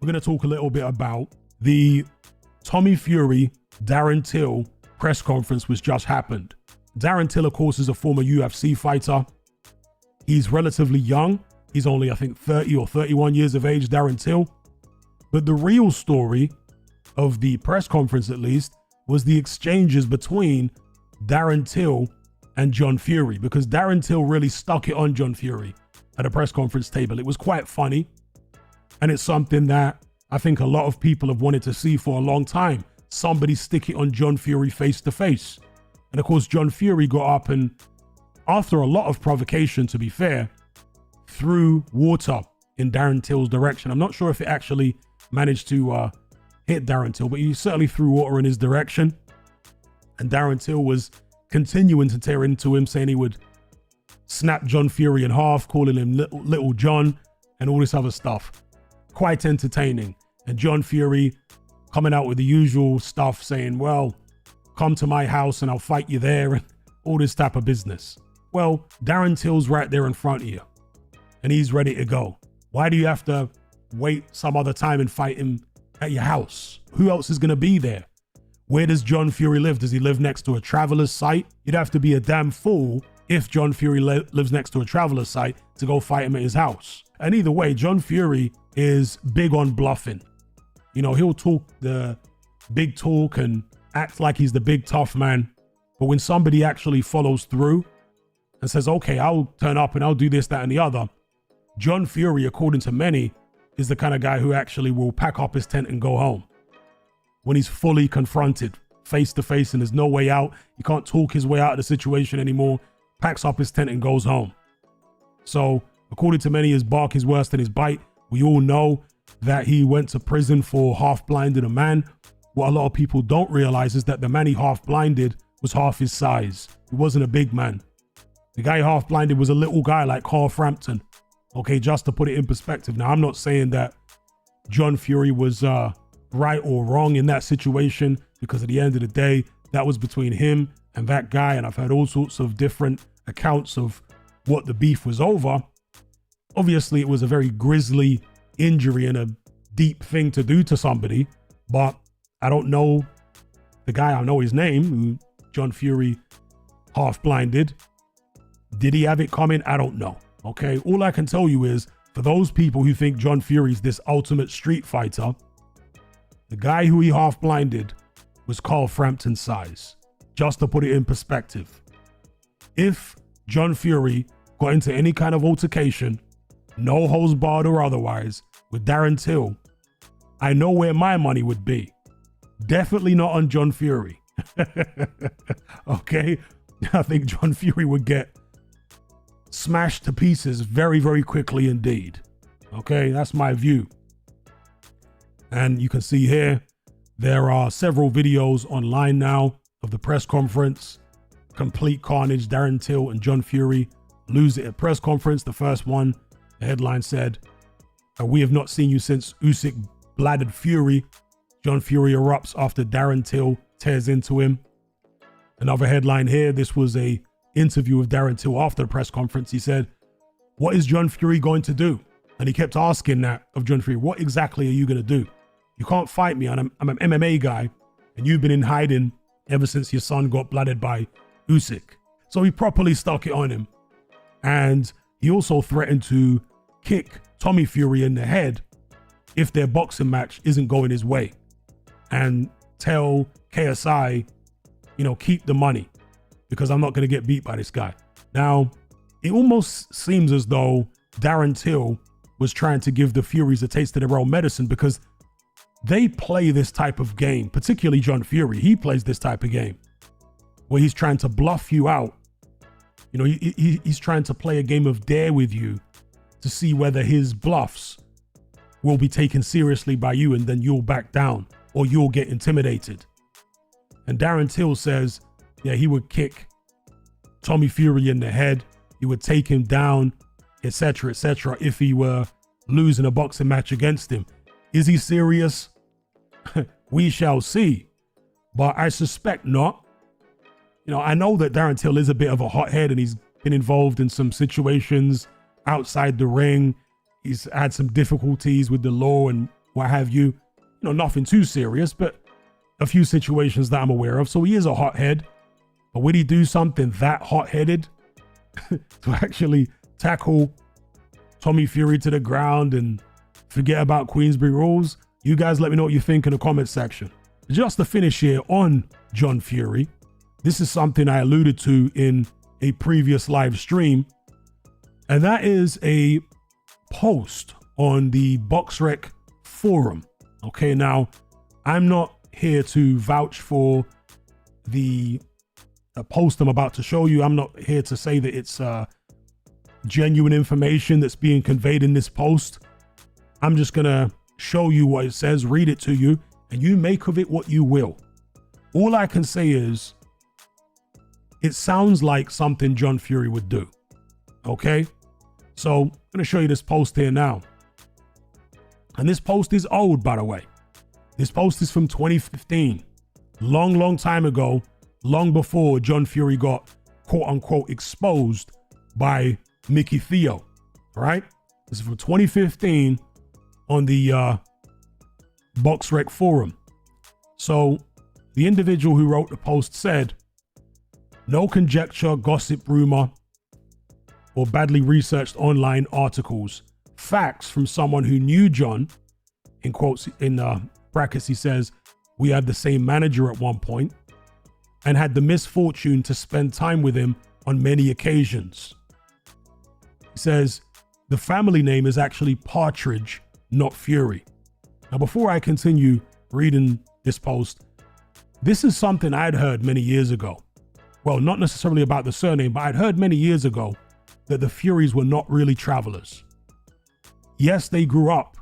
we're going to talk a little bit about the Tommy Fury, Darren Till press conference which just happened. Darren Till, of course, is a former UFC fighter. He's relatively young. He's only, I think, 30 or 31 years of age, Darren Till. But the real story of the press conference, at least, was the exchanges between Darren Till and John Fury, because Darren Till really stuck it on John Fury at a press conference table. It was quite funny. And it's something that I think a lot of people have wanted to see for a long time. Somebody stick it on John Fury face to face. And of course, John Fury got up and, after a lot of provocation, to be fair, threw water in Darren Till's direction. I'm not sure if it actually managed to hit Darren Till, but he certainly threw water in his direction. And Darren Till was continuing to tear into him, saying he would snap John Fury in half, calling him Little John and all this other stuff. Quite entertaining. And John Fury coming out with the usual stuff, saying, well, come to my house and I'll fight you there, and all this type of business. Well, Darren Till's right there in front of you and he's ready to go. Why do you have to wait some other time and fight him at your house? Who else is going to be there? Where does John Fury live? Does he live next to a traveler's site? You'd have to be a damn fool if John Fury lives next to a traveler's site to go fight him at his house. And either way, John Fury is big on bluffing. You know, he'll talk the big talk and act like he's the big tough man. But when somebody actually follows through and says, okay, I'll turn up and I'll do this, that, and the other, John Fury, according to many, is the kind of guy who actually will pack up his tent and go home. When he's fully confronted face to face and there's no way out, he can't talk his way out of the situation anymore, packs up his tent and goes home. So according to many, his bark is worse than his bite. We all know that he went to prison for half blinding a man. What a lot of people don't realize is that the man he half blinded was half his size. He wasn't a big man. The guy half blinded was a little guy like Carl Frampton. Okay, just to put it in perspective. Now, I'm not saying that John Fury was right or wrong in that situation, because at the end of the day, that was between him and that guy. And I've heard all sorts of different accounts of what the beef was over. Obviously, it was a very grisly injury and a deep thing to do to somebody, but I don't know the guy. I know his name, who John Fury half blinded. Did he have it coming? I don't know. Okay, all I can tell you is, for those people who think John Fury's this ultimate street fighter, the guy who he half blinded was Carl Frampton's size. Just to put it in perspective, if John Fury got into any kind of altercation, no holds barred or otherwise, with Darren Till, I know where my money would be. Definitely not on John Fury. Okay, I think John Fury would get smashed to pieces very, very quickly indeed. Okay, that's my view. And you can see here, there are several videos online now of the press conference. Complete carnage. Darren Till and John Fury lose it at press conference. The first one, the headline said, we have not seen you since Usyk bladdered Fury. John Fury erupts after Darren Till tears into him. Another headline here, this was a interview with Darren Till after the press conference. He said, what is John Fury going to do? And he kept asking that of John Fury, what exactly are you going to do? You can't fight me, and I'm an MMA guy, and you've been in hiding ever since your son got blooded by Usyk. So he properly stuck it on him. And he also threatened to kick Tommy Fury in the head if their boxing match isn't going his way, and tell KSI, you know, keep the money, because I'm not going to get beat by this guy. Now, it almost seems as though Darren Till was trying to give the Furies a taste of their own medicine, because they play this type of game, particularly John Fury. He plays this type of game where he's trying to bluff you out. You know, he's trying to play a game of dare with you to see whether his bluffs will be taken seriously by you, and then you'll back down or you'll get intimidated. And Darren Till says, yeah, he would kick Tommy Fury in the head. He would take him down, etc., etc., if he were losing a boxing match against him. Is he serious? We shall see. But I suspect not. You know, I know that Darren Till is a bit of a hothead, and he's been involved in some situations outside the ring. He's had some difficulties with the law and what have you. Nothing too serious, but a few situations that I'm aware of. So he is a hothead. But would he do something that hot-headed to actually tackle Tommy Fury to the ground and forget about Queensberry rules? You guys let me know what you think in the comment section. Just to finish here on John Fury, this is something I alluded to in a previous live stream, and that is a post on the BoxRec forum. Okay, now I'm not here to vouch for the post I'm about to show you. I'm not here to say that it's genuine information that's being conveyed in this post. I'm just gonna show you what it says, read it to you, and you make of it what you will. All I can say is it sounds like something John Fury would do. Okay, so I'm gonna show you this post here now, and this post is old, by the way. This post is from 2015, long time ago, long before John Fury got quote unquote exposed by Mickey Theo, right? This is from 2015 on the BoxRec forum. So the individual who wrote the post said, "No conjecture, gossip, rumor, or badly researched online articles. Facts from someone who knew John," in quotes, in brackets, he says, "We had the same manager at one point and had the misfortune to spend time with him on many occasions." He says, "The family name is actually Partridge, not Fury." Now, before I continue reading this post, this is something I'd heard many years ago. Well, not necessarily about the surname, but I'd heard many years ago that the Furies were not really travelers. Yes, they grew up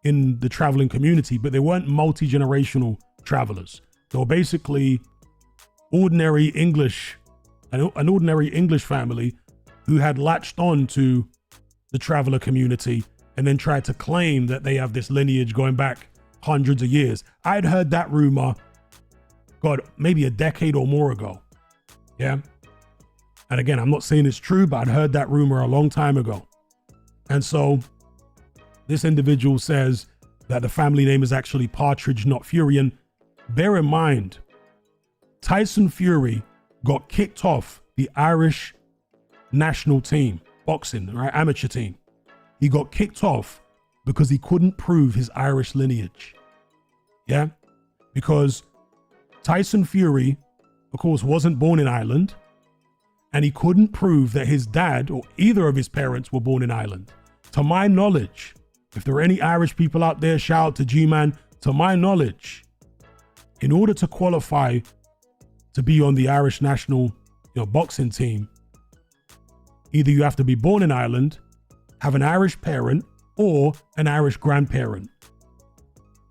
in the traveling community, but they weren't multi-generational travelers. They were basically ordinary English, an ordinary English family who had latched on to the traveler community and then tried to claim that they have this lineage going back hundreds of years. I'd heard that rumor, God, maybe a decade or more ago. Yeah. And again, I'm not saying it's true, but I'd heard that rumor a long time ago. And so this individual says that the family name is actually Partridge, not Fury. And bear in mind, Tyson Fury got kicked off the Irish national team, boxing, right, amateur team. He got kicked off because he couldn't prove his Irish lineage. Yeah, because Tyson Fury, of course, wasn't born in Ireland, and he couldn't prove that his dad or either of his parents were born in Ireland. To my knowledge, if there are any Irish people out there, shout out to G-Man. To my knowledge, in order to qualify to be on the Irish national, boxing team, either you have to be born in Ireland, have an Irish parent, or an Irish grandparent.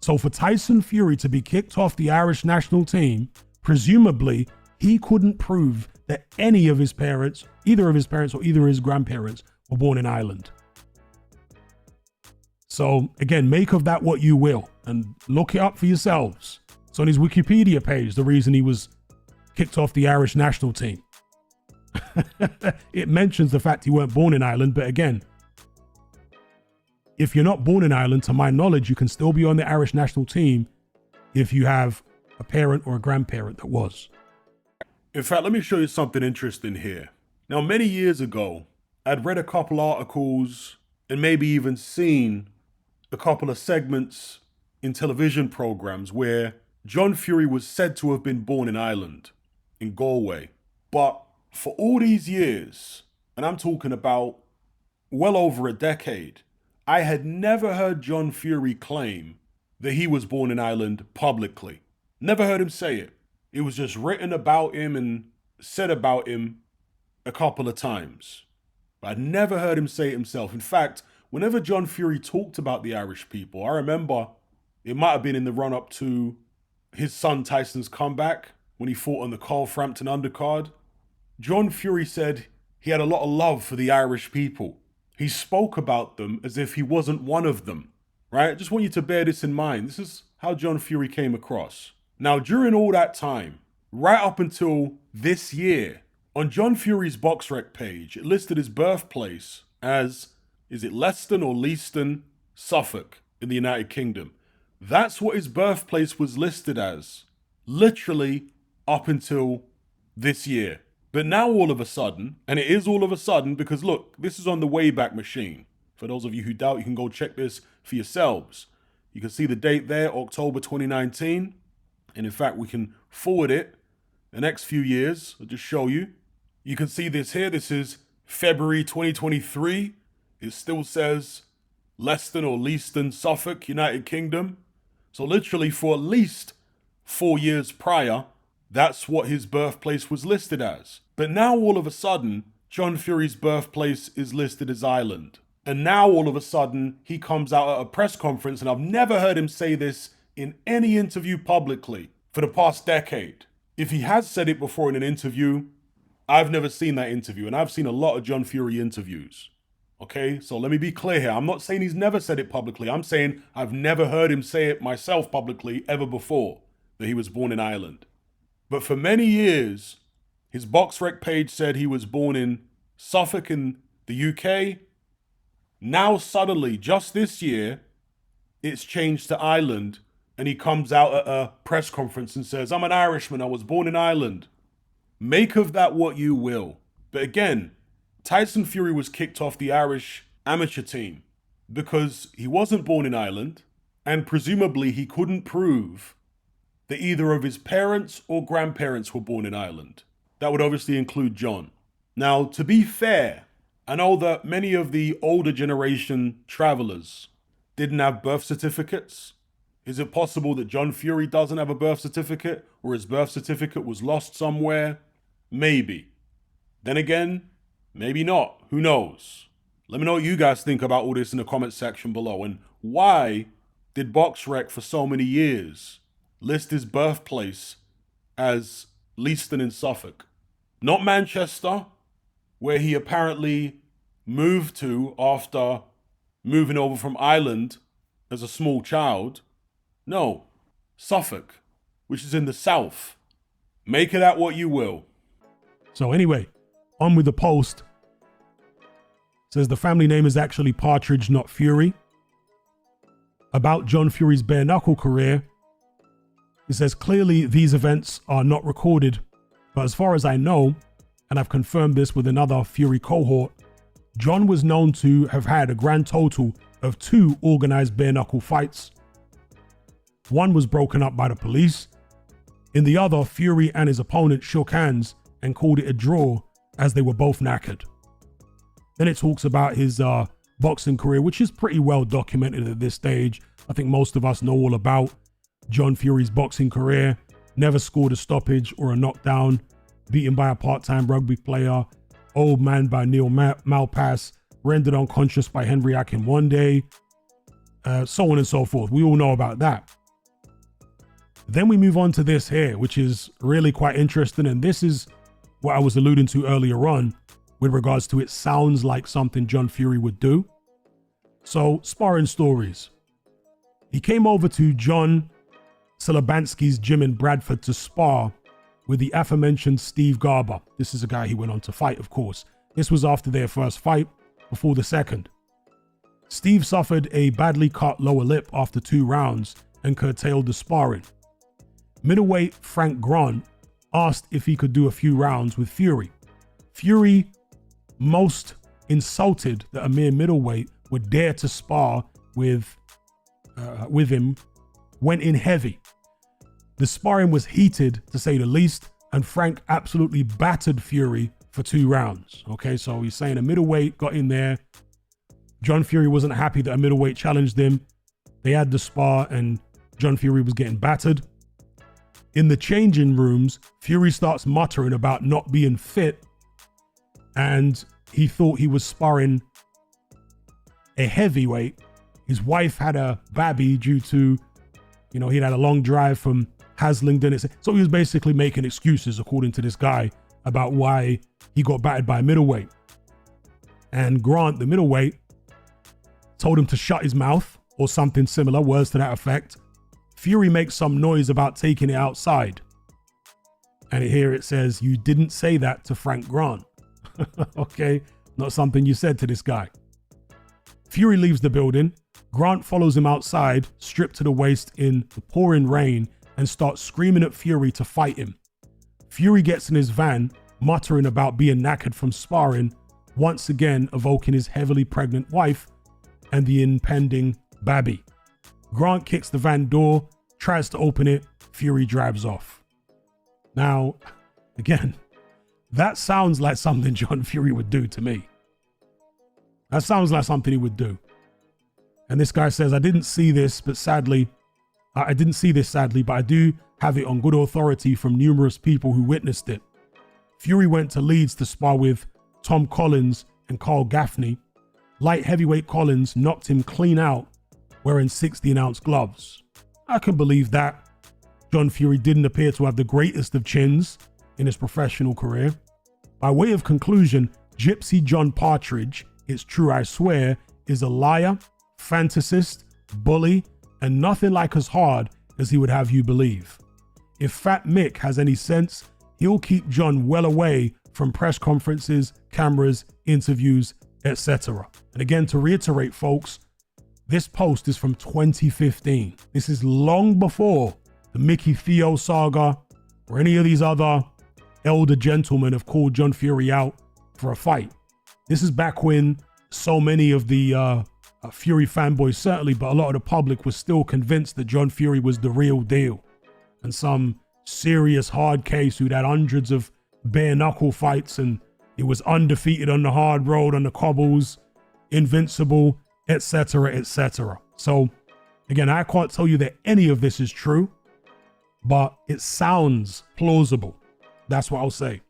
So for Tyson Fury to be kicked off the Irish national team, presumably he couldn't prove that any of his parents, either of his parents or either of his grandparents, were born in Ireland. So again, make of that what you will and look it up for yourselves. It's on his Wikipedia page, the reason he was kicked off the Irish national team. It mentions the fact he weren't born in Ireland, but again, if you're not born in Ireland, to my knowledge, you can still be on the Irish national team if you have a parent or a grandparent that was. In fact, let me show you something interesting here. Now, many years ago, I'd read a couple articles and maybe even seen a couple of segments in television programs where John Fury was said to have been born in Ireland, in Galway. But for all these years, and I'm talking about well over a decade, I had never heard John Fury claim that he was born in Ireland publicly. Never heard him say it. It was just written about him and said about him a couple of times. But I never heard him say it himself. In fact, whenever John Fury talked about the Irish people, I remember it might have been in the run-up to his son Tyson's comeback when he fought on the Carl Frampton undercard. John Fury said he had a lot of love for the Irish people. He spoke about them as if he wasn't one of them, right? Just want you to bear this in mind. This is how John Fury came across. Now, during all that time, right up until this year, on John Fury's BoxRec page, it listed his birthplace as, is it Leicester or Leiston, Suffolk, in the United Kingdom. That's what his birthplace was listed as, literally up until this year. But now all of a sudden, and it is all of a sudden because look, this is on the Wayback Machine. For those of you who doubt, you can go check this for yourselves. You can see the date there, October 2019. And in fact, we can forward it the next few years. I'll just show you. You can see this here. This is February 2023. It still says Leicester or Leiston, Suffolk, United Kingdom. So literally for at least 4 years prior, that's what his birthplace was listed as. But now all of a sudden, John Fury's birthplace is listed as Ireland. And now all of a sudden, he comes out at a press conference, and I've never heard him say this in any interview publicly for the past decade. If he has said it before in an interview, I've never seen that interview, and I've seen a lot of John Fury interviews. Okay, so let me be clear here. I'm not saying he's never said it publicly. I'm saying I've never heard him say it myself publicly ever before, that he was born in Ireland. But for many years, his BoxRec page said he was born in Suffolk in the UK. Now suddenly, just this year, it's changed to Ireland, and he comes out at a press conference and says, I'm an Irishman, I was born in Ireland. Make of that what you will. But again, Tyson Fury was kicked off the Irish amateur team because he wasn't born in Ireland, and presumably he couldn't prove that either of his parents or grandparents were born in Ireland. That would obviously include John. Now, to be fair, I know that many of the older generation travelers didn't have birth certificates. Is it possible that John Fury doesn't have a birth certificate, or his birth certificate was lost somewhere? Maybe. Then again, maybe not. Who knows? Let me know what you guys think about all this in the comment section below. And why did BoxRec for so many years list his birthplace as Leiston in Suffolk? Not Manchester, where he apparently moved to after moving over from Ireland as a small child. No, Suffolk, which is in the south. Make of that what you will. So anyway, on with the post. It says the family name is actually Partridge, not Fury. About John Fury's bare knuckle career, it says clearly these events are not recorded, but as far as I know, and I've confirmed this with another Fury cohort, John was known to have had a grand total of 2 organized bare knuckle fights. One was broken up by the police. In the other, Fury and his opponent shook hands and called it a draw as they were both knackered. Then it talks about his boxing career, which is pretty well documented at this stage. I think most of us know all about John Fury's boxing career. Never scored a stoppage or a knockdown, beaten by a part-time rugby player, old man by Neil Malpass, rendered unconscious by Henry Akin one day, so on and so forth. We all know about that. Then we move on to this here, which is really quite interesting. And this is what I was alluding to earlier on with regards to it sounds like something John Fury would do. So, sparring stories. He came over to John Selabansky's gym in Bradford to spar with the aforementioned Steve Garber. This is a guy he went on to fight, of course. This was after their first fight, before the second. Steve suffered a badly cut lower lip after 2 rounds and curtailed the sparring. Middleweight Frank Grant asked if he could do a few rounds with Fury. Fury, most insulted that a mere middleweight would dare to spar with him, went in heavy. The sparring was heated, to say the least, and Frank absolutely battered Fury for 2 rounds. Okay, so he's saying a middleweight got in there. John Fury wasn't happy that a middleweight challenged him. They had the spar and John Fury was getting battered. In the changing rooms, Fury starts muttering about not being fit, and he thought he was sparring a heavyweight. His wife had a baby due to, he'd had a long drive from Haslingden. So he was basically making excuses, according to this guy, about why he got battered by a middleweight. And Grant, the middleweight, told him to shut his mouth or something similar, words to that effect. Fury makes some noise about taking it outside. And here it says, you didn't say that to Frank Grant. Okay, not something you said to this guy. Fury leaves the building. Grant follows him outside, stripped to the waist in the pouring rain, and starts screaming at Fury to fight him. Fury gets in his van, muttering about being knackered from sparring, once again evoking his heavily pregnant wife and the impending baby. Grant kicks the van door, tries to open it, Fury drives off. Now, again, that sounds like something John Fury would do to me. That sounds like something he would do. And this guy says, I didn't see this sadly, but I do have it on good authority from numerous people who witnessed it. Fury went to Leeds to spar with Tom Collins and Carl Gaffney. Light heavyweight Collins knocked him clean out wearing 16-ounce gloves. I can believe that. John Fury didn't appear to have the greatest of chins in his professional career. By way of conclusion, Gypsy John Partridge, it's true I swear, is a liar, fantasist, bully, and nothing like as hard as he would have you believe. If Fat Mick has any sense, he'll keep John well away from press conferences, cameras, interviews, etc. And again, to reiterate, folks, this post is from 2015. This is long before the Mickey Theo saga or any of these other elder gentlemen have called John Fury out for a fight. This is back when so many of the Fury fanboys, certainly, but a lot of the public was still convinced that John Fury was the real deal and some serious hard case who'd had hundreds of bare knuckle fights and he was undefeated on the hard road, on the cobbles, invincible, etc., etc. So again, I can't tell you that any of this is true, but it sounds plausible. That's what I'll say.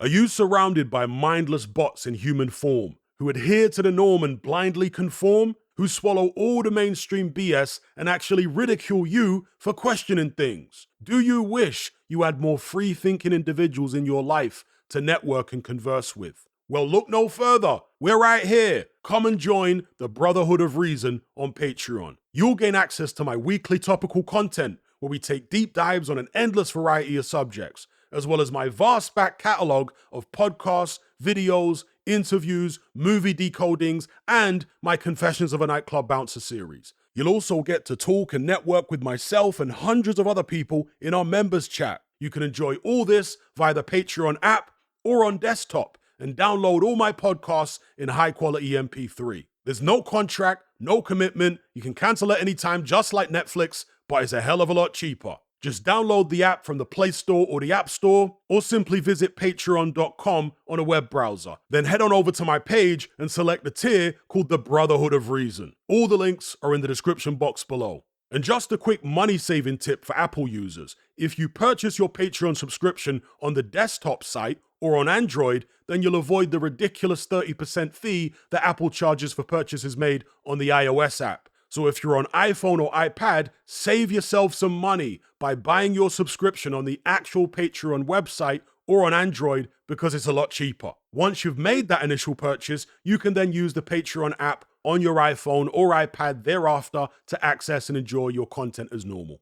Are you surrounded by mindless bots in human form who adhere to the norm and blindly conform, who swallow all the mainstream BS and actually ridicule you for questioning things? Do you wish you had more free-thinking individuals in your life to network and converse with? Well, look no further. We're right here. Come and join the Brotherhood of Reason on Patreon. You'll gain access to my weekly topical content where we take deep dives on an endless variety of subjects, as well as my vast back catalogue of podcasts, videos, interviews, movie decodings, and my Confessions of a Nightclub Bouncer series. You'll also get to talk and network with myself and hundreds of other people in our members chat. You can enjoy all this via the Patreon app or on desktop and download all my podcasts in high-quality MP3. There's no contract, no commitment. You can cancel at any time, just like Netflix, but it's a hell of a lot cheaper. Just download the app from the Play Store or the App Store, or simply visit patreon.com on a web browser. Then head on over to my page and select the tier called the Brotherhood of Reason. All the links are in the description box below. And just a quick money-saving tip for Apple users. If you purchase your Patreon subscription on the desktop site or on Android, then you'll avoid the ridiculous 30% fee that Apple charges for purchases made on the iOS app. So if you're on iPhone or iPad, save yourself some money by buying your subscription on the actual Patreon website or on Android because it's a lot cheaper. Once you've made that initial purchase, you can then use the Patreon app on your iPhone or iPad thereafter to access and enjoy your content as normal.